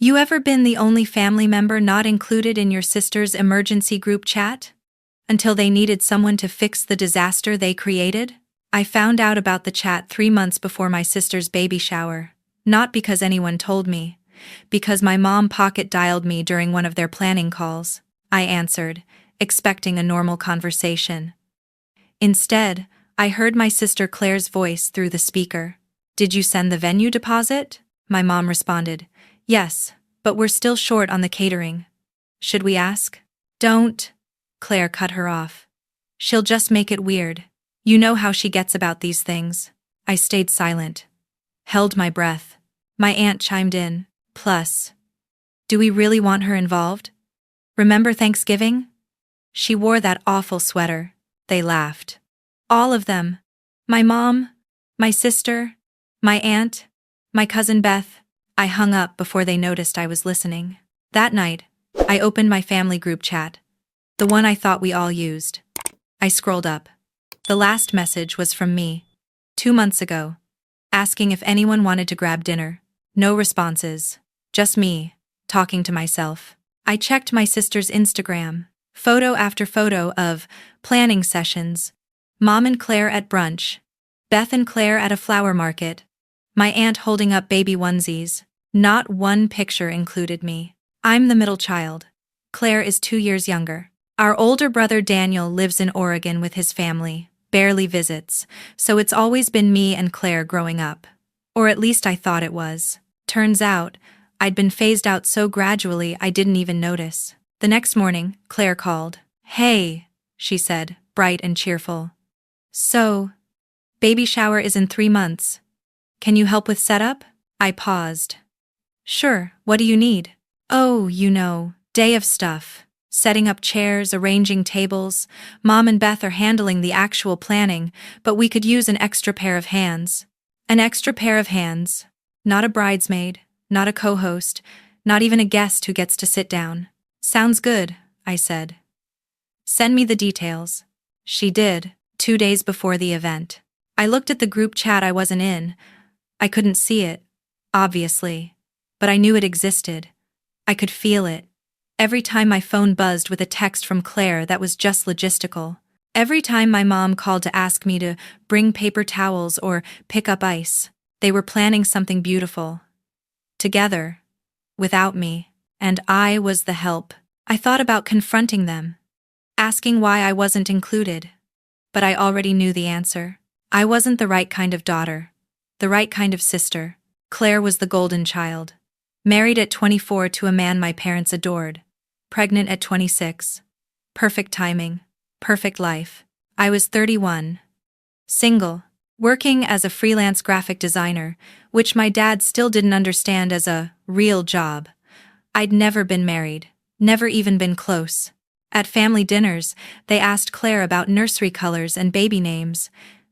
You ever been the only family member not included in your sister's emergency group chat? Until they needed someone to fix the disaster they created? I found out about the chat 3 months before my sister's baby shower. Not because anyone told me. Because my mom pocket-dialed me during one of their planning calls. I answered, expecting a normal conversation. Instead, I heard my sister Claire's voice through the speaker. "Did you send the venue deposit?" My mom responded, "Yes, but we're still short on the catering." "Should we ask?" "Don't." Claire cut her off. "She'll just make it weird. You know how she gets about these things." I stayed silent. Held my breath. My aunt chimed in. "Plus, do we really want her involved? Remember Thanksgiving? She wore that awful sweater." They laughed. All of them. My mom, my sister, my aunt, my cousin Beth. I hung up before they noticed I was listening. That night, I opened my family group chat. The one I thought we all used. I scrolled up. The last message was from me. 2 months ago. Asking if anyone wanted to grab dinner. No responses. Just me, talking to myself. I checked my sister's Instagram. Photo after photo of planning sessions. Mom and Claire at brunch. Beth and Claire at a flower market. My aunt holding up baby onesies. Not one picture included me. I'm the middle child. Claire is 2 years younger. Our older brother Daniel lives in Oregon with his family, barely visits, so it's always been me and Claire growing up. Or at least I thought it was. Turns out, I'd been phased out so gradually I didn't even notice. The next morning, Claire called. "Hey," she said, bright and cheerful. "So, baby shower is in 3 months. Can you help with setup?" I paused. "Sure, what do you need?" "Oh, day of stuff. Setting up chairs, arranging tables. Mom and Beth are handling the actual planning, but we could use an extra pair of hands." An extra pair of hands. Not a bridesmaid, not a co-host, not even a guest who gets to sit down. "Sounds good," I said. "Send me the details." She did, 2 days before the event. I looked at the group chat I wasn't in. I couldn't see it, obviously. But I knew it existed. I could feel it. Every time my phone buzzed with a text from Claire that was just logistical. Every time my mom called to ask me to bring paper towels or pick up ice, they were planning something beautiful. Together. Without me. And I was the help. I thought about confronting them. Asking why I wasn't included. But I already knew the answer. I wasn't the right kind of daughter. The right kind of sister. Claire was the golden child. Married at 24 to a man my parents adored. Pregnant at 26. Perfect timing. Perfect life. I was 31. Single. Working as a freelance graphic designer, which my dad still didn't understand as a real job. I'd never been married. Never even been close. At family dinners, they asked Claire about nursery colors and baby names.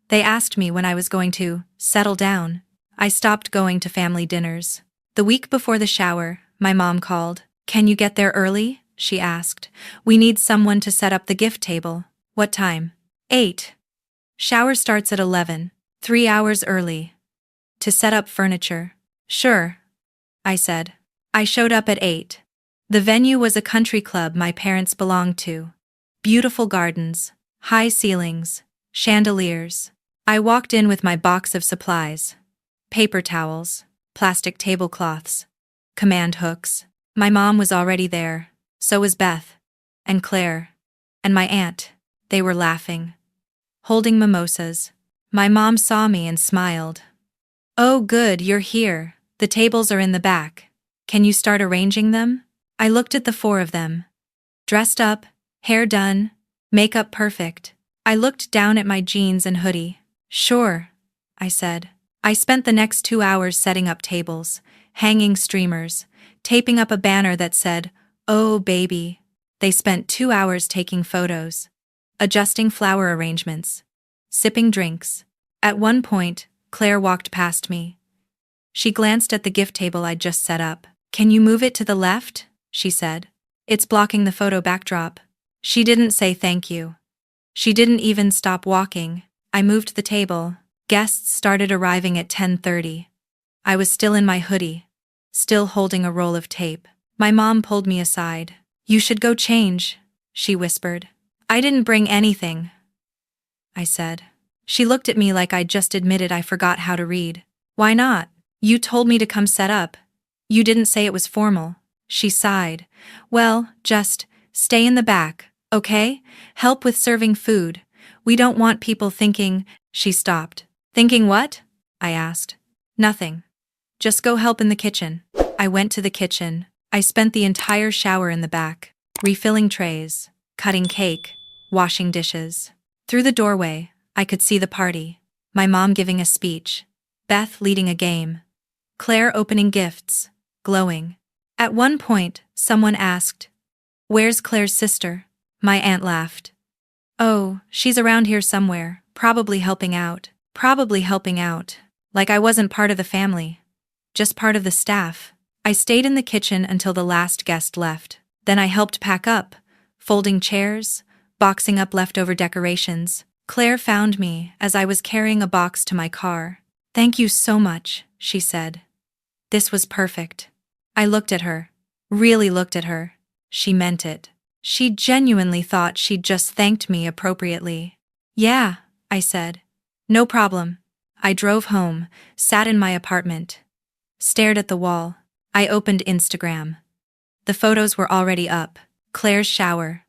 They asked me when I was going to settle down. I stopped going to family dinners. The week before the shower, my mom called. "Can you get there early?" she asked. "We need someone to set up the gift table." "What time?" 8. "Shower starts at 11. 3 hours early." "To set up furniture." "Sure," I said. I showed up at 8. The venue was a country club my parents belonged to. Beautiful gardens, high ceilings, chandeliers. I walked in with my box of supplies. Paper towels, plastic tablecloths, command hooks. My mom was already there. So was Beth. And Claire. And my aunt. They were laughing. Holding mimosas. My mom saw me and smiled. "Oh good, you're here. The tables are in the back. Can you start arranging them?" I looked at the 4 of them. Dressed up, hair done, makeup perfect. I looked down at my jeans and hoodie. "Sure," I said. I spent the next 2 hours setting up tables, hanging streamers, taping up a banner that said, "Oh baby." They spent 2 hours taking photos, adjusting flower arrangements, sipping drinks. At one point, Claire walked past me. She glanced at the gift table I'd just set up. "Can you move it to the left?" she said. "It's blocking the photo backdrop." She didn't say thank you. She didn't even stop walking. I moved the table. Guests started arriving at 10:30. I was still in my hoodie. still holding a roll of tape. My mom pulled me aside. "You should go change," she whispered. "I didn't bring anything," I said. She looked at me like I'd just admitted I forgot how to read. "Why not? You told me to come set up. You didn't say it was formal." She sighed. "Well, just stay in the back, okay? Help with serving food. We don't want people thinking—" She stopped. "Thinking what?" I asked. "Nothing. Just go help in the kitchen." I went to the kitchen. I spent the entire shower in the back, refilling trays, cutting cake, washing dishes. Through the doorway, I could see the party. My mom giving a speech, Beth leading a game, Claire opening gifts, glowing. At one point, someone asked, "Where's Claire's sister?" My aunt laughed. "Oh, she's around here somewhere, probably helping out." Probably helping out. Like I wasn't part of the family. Just part of the staff. I stayed in the kitchen until the last guest left. Then I helped pack up, folding chairs, boxing up leftover decorations. Claire found me as I was carrying a box to my car. "Thank you so much," she said. "This was perfect." I looked at her. Really looked at her. She meant it. She genuinely thought she'd just thanked me appropriately. "Yeah," I said. "No problem." I drove home, sat in my apartment, stared at the wall. I opened Instagram. The photos were already up. Claire's shower.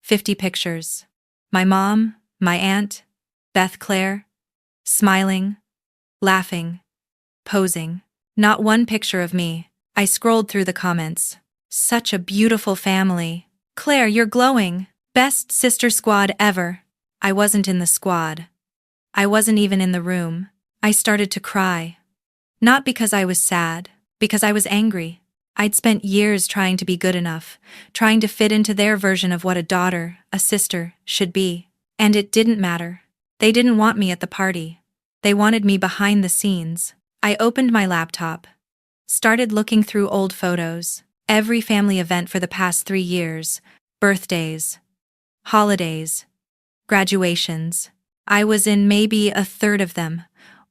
50 pictures. My mom, my aunt, Beth Claire, smiling, laughing, posing. Not one picture of me. I scrolled through the comments. "Such a beautiful family. Claire, you're glowing. Best sister squad ever." I wasn't in the squad. I wasn't even in the room. I started to cry. Not because I was sad, because I was angry. I'd spent years trying to be good enough, trying to fit into their version of what a daughter, a sister, should be. And it didn't matter. They didn't want me at the party. They wanted me behind the scenes. I opened my laptop, started looking through old photos, every family event for the past 3 years, birthdays, holidays, graduations. I was in maybe a third of them,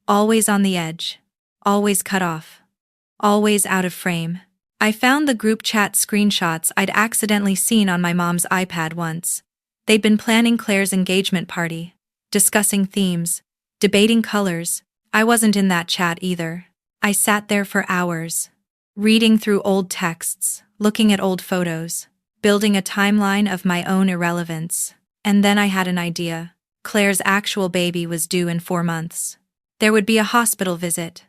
always on the edge, always cut off, always out of frame. I found the group chat screenshots I'd accidentally seen on my mom's iPad once. They'd been planning Claire's engagement party, discussing themes, debating colors. I wasn't in that chat either. I sat there for hours, reading through old texts, looking at old photos, building a timeline of my own irrelevance. And then I had an idea. Claire's actual baby was due in 4 months. There would be a hospital visit,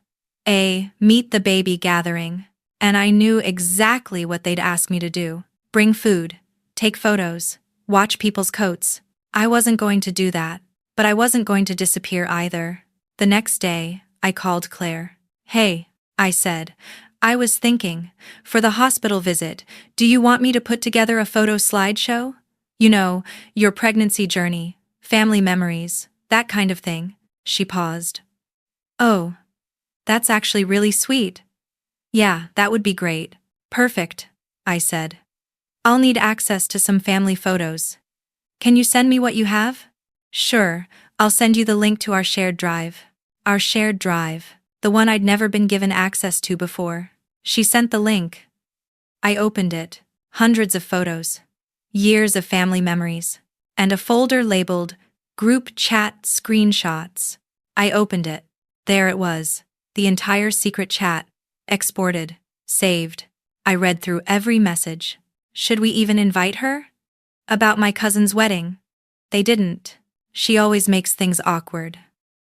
a meet the baby gathering, and I knew exactly what they'd ask me to do. Bring food, take photos, watch people's coats. I wasn't going to do that, but I wasn't going to disappear either. The next day, I called Claire. "Hey," I said, "I was thinking, for the hospital visit, do you want me to put together a photo slideshow? You know, your pregnancy journey, family memories, that kind of thing." She paused. "Oh, that's actually really sweet." "Yeah, that would be great." "Perfect," I said. "I'll need access to some family photos. Can you send me what you have?" "Sure, I'll send you the link to our shared drive." Our shared drive, the one I'd never been given access to before. She sent the link. I opened it. Hundreds of photos. Years of family memories. And a folder labeled Group Chat Screenshots. I opened it. There it was. The entire secret chat. Exported. Saved. I read through every message. Should we even invite her? About my cousin's wedding. They didn't. She always makes things awkward.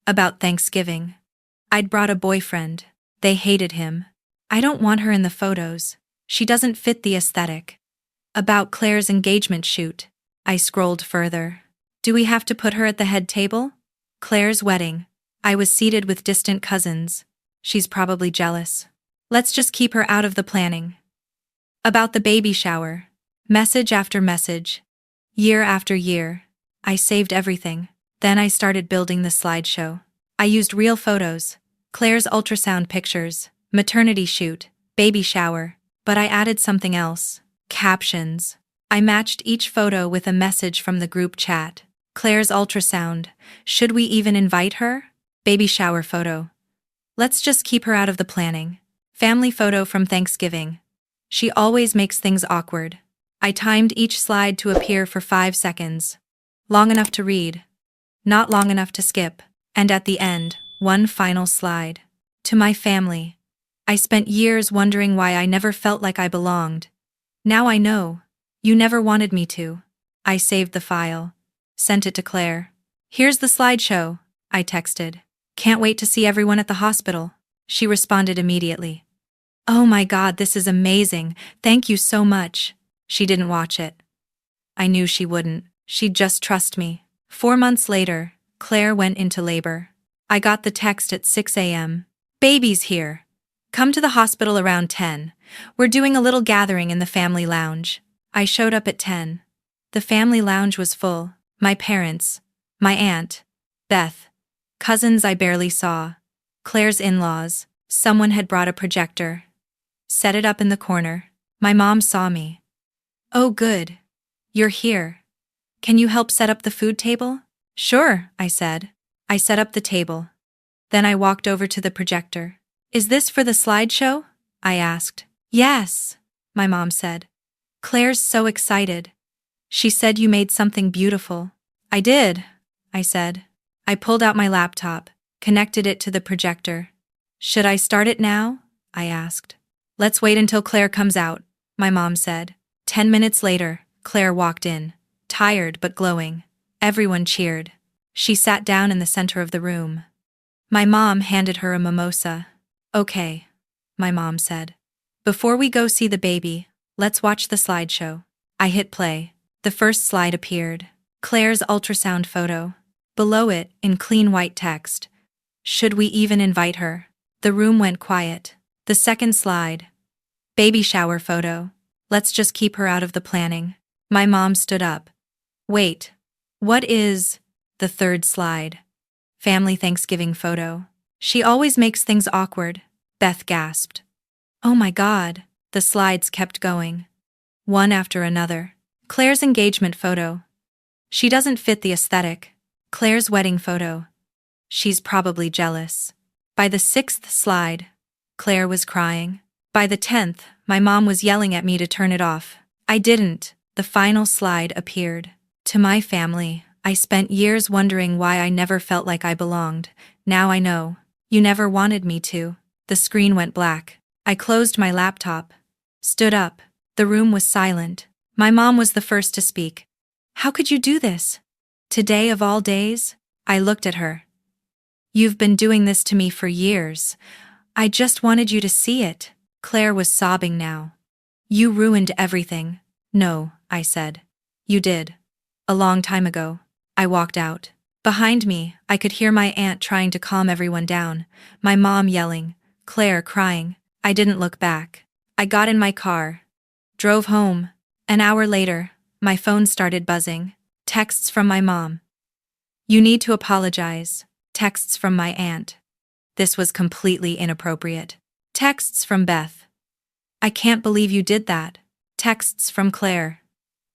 About Thanksgiving. I'd brought a boyfriend. They hated him. I don't want her in the photos. She doesn't fit the aesthetic. About Claire's engagement shoot. I scrolled further. Do we have to put her at the head table? Claire's wedding. I was seated with distant cousins. She's probably jealous. Let's just keep her out of the planning. About the baby shower. Message after message. Year after year. I saved everything. Then I started building the slideshow. I used real photos. Claire's ultrasound pictures, maternity shoot, baby shower. But I added something else. Captions. I matched each photo with a message from the group chat. Claire's ultrasound. Should we even invite her? Baby shower photo. Let's just keep her out of the planning. Family photo from Thanksgiving. She always makes things awkward. I timed each slide to appear for 5 seconds. Long enough to read, not long enough to skip, and at the end, one final slide. To my family. I spent years wondering why I never felt like I belonged. Now I know. You never wanted me to. I saved the file. Sent it to Claire. Here's the slideshow, I texted. Can't wait to see everyone at the hospital. She responded immediately. Oh my God, this is amazing. Thank you so much. She didn't watch it. I knew she wouldn't. She'd just trust me. 4 months later, Claire went into labor. I got the text at 6 a.m. Baby's here. Come to the hospital around 10. We're doing a little gathering in the family lounge. I showed up at 10. The family lounge was full. My parents, my aunt, Beth, cousins I barely saw, Claire's in-laws. Someone had brought a projector. Set it up in the corner. My mom saw me. Oh good. You're here. Can you help set up the food table? Sure, I said. I set up the table. Then I walked over to the projector. Is this for the slideshow? I asked. Yes, my mom said. Claire's so excited. She said you made something beautiful. I did, I said. I pulled out my laptop, connected it to the projector. Should I start it now? I asked. Let's wait until Claire comes out, my mom said. 10 minutes later, Claire walked in, tired but glowing. Everyone cheered. She sat down in the center of the room. My mom handed her a mimosa. Okay, my mom said. Before we go see the baby, let's watch the slideshow. I hit play. The first slide appeared. Claire's ultrasound photo. Below it, in clean white text. Should we even invite her? The room went quiet. The second slide. Baby shower photo. Let's just keep her out of the planning. My mom stood up. Wait. What is the third slide? Family Thanksgiving photo. She always makes things awkward, Beth gasped. Oh my God. The slides kept going. One after another. Claire's engagement photo. She doesn't fit the aesthetic. Claire's wedding photo. She's probably jealous. By the 6th slide, Claire was crying. By the 10th, my mom was yelling at me to turn it off. I didn't. The final slide appeared. To my family, I spent years wondering why I never felt like I belonged. Now I know. You never wanted me to. The screen went black. I closed my laptop. Stood up. The room was silent. My mom was the first to speak. How could you do this? Today of all days? I looked at her. You've been doing this to me for years. I just wanted you to see it. Claire was sobbing now. You ruined everything. No, I said. You did. A long time ago. I walked out. Behind me, I could hear my aunt trying to calm everyone down, my mom yelling, Claire crying. I didn't look back. I got in my car. Drove home. An hour later, my phone started buzzing. Texts from my mom. You need to apologize. Texts from my aunt. This was completely inappropriate. Texts from Beth. I can't believe you did that. Texts from Claire.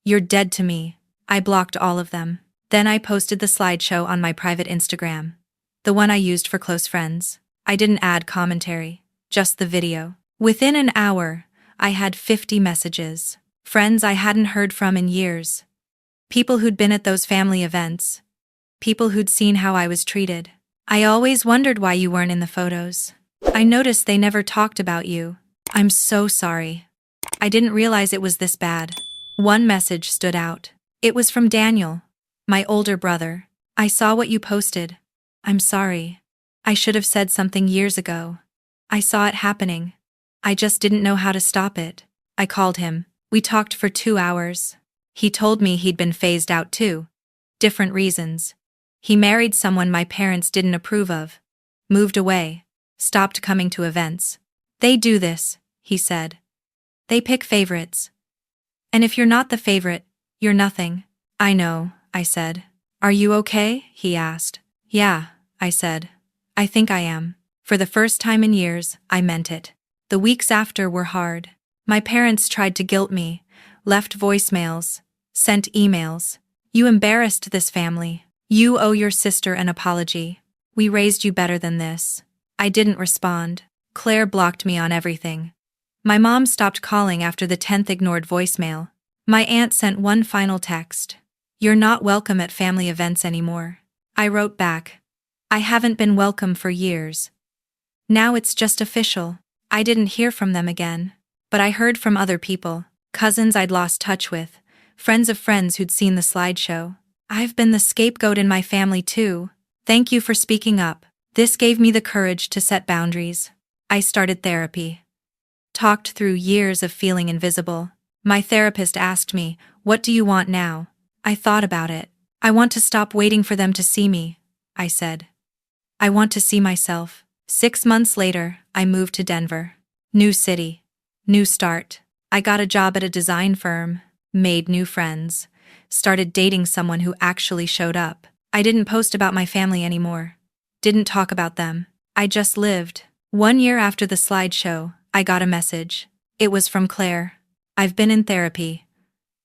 You're dead to me. I blocked all of them. Then I posted the slideshow on my private Instagram. The one I used for close friends. I didn't add commentary, just the video. Within an hour, I had 50 messages. Friends I hadn't heard from in years. People who'd been at those family events. People who'd seen how I was treated. I always wondered why you weren't in the photos. I noticed they never talked about you. I'm so sorry. I didn't realize it was this bad. One message stood out. It was from Daniel, my older brother. I saw what you posted. I'm sorry. I should have said something years ago. I saw it happening. I just didn't know how to stop it. I called him. We talked for 2 hours. He told me he'd been phased out too. Different reasons. He married someone my parents didn't approve of. Moved away. Stopped coming to events. They do this, he said. They pick favorites. And if you're not the favorite, you're nothing. I know, I said. Are you okay? He asked. Yeah, I said. I think I am. For the first time in years, I meant it. The weeks after were hard. My parents tried to guilt me, left voicemails, sent emails. You embarrassed this family. You owe your sister an apology. We raised you better than this. I didn't respond. Claire blocked me on everything. My mom stopped calling after the 10th ignored voicemail. My aunt sent one final text. "You're not welcome at family events anymore." I wrote back. "I haven't been welcome for years. Now it's just official." I didn't hear from them again. But I heard from other people, cousins I'd lost touch with, friends of friends who'd seen the slideshow. "I've been the scapegoat in my family too. Thank you for speaking up. This gave me the courage to set boundaries." I started therapy. Talked through years of feeling invisible. My therapist asked me, "What do you want now?" I thought about it. "I want to stop waiting for them to see me," I said. "I want to see myself." 6 months later, I moved to Denver. New city. New start. I got a job at a design firm, made new friends, started dating someone who actually showed up. I didn't post about my family anymore. Didn't talk about them. I just lived. 1 year after the slideshow, I got a message. It was from Claire. "I've been in therapy.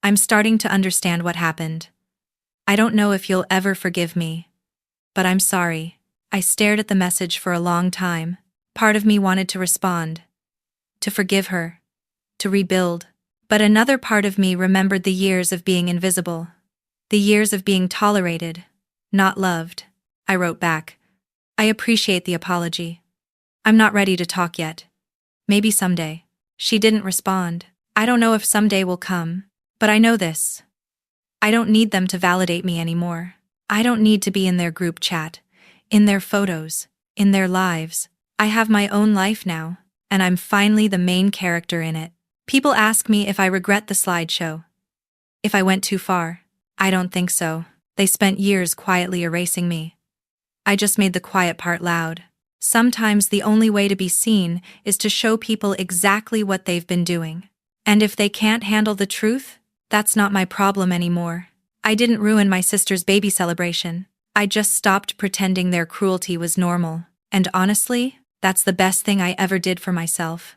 I'm starting to understand what happened. I don't know if you'll ever forgive me, but I'm sorry." I stared at the message for a long time. Part of me wanted to respond, to forgive her, to rebuild. But another part of me remembered the years of being invisible, the years of being tolerated, not loved. I wrote back, "I appreciate the apology. I'm not ready to talk yet. Maybe someday." She didn't respond. I don't know if someday will come, but I know this. I don't need them to validate me anymore. I don't need to be in their group chat, in their photos, in their lives. I have my own life now, and I'm finally the main character in it. People ask me if I regret the slideshow, if I went too far. I don't think so. They spent years quietly erasing me. I just made the quiet part loud. Sometimes the only way to be seen is to show people exactly what they've been doing. And if they can't handle the truth, that's not my problem anymore. I didn't ruin my sister's baby celebration. I just stopped pretending their cruelty was normal. And honestly, that's the best thing I ever did for myself.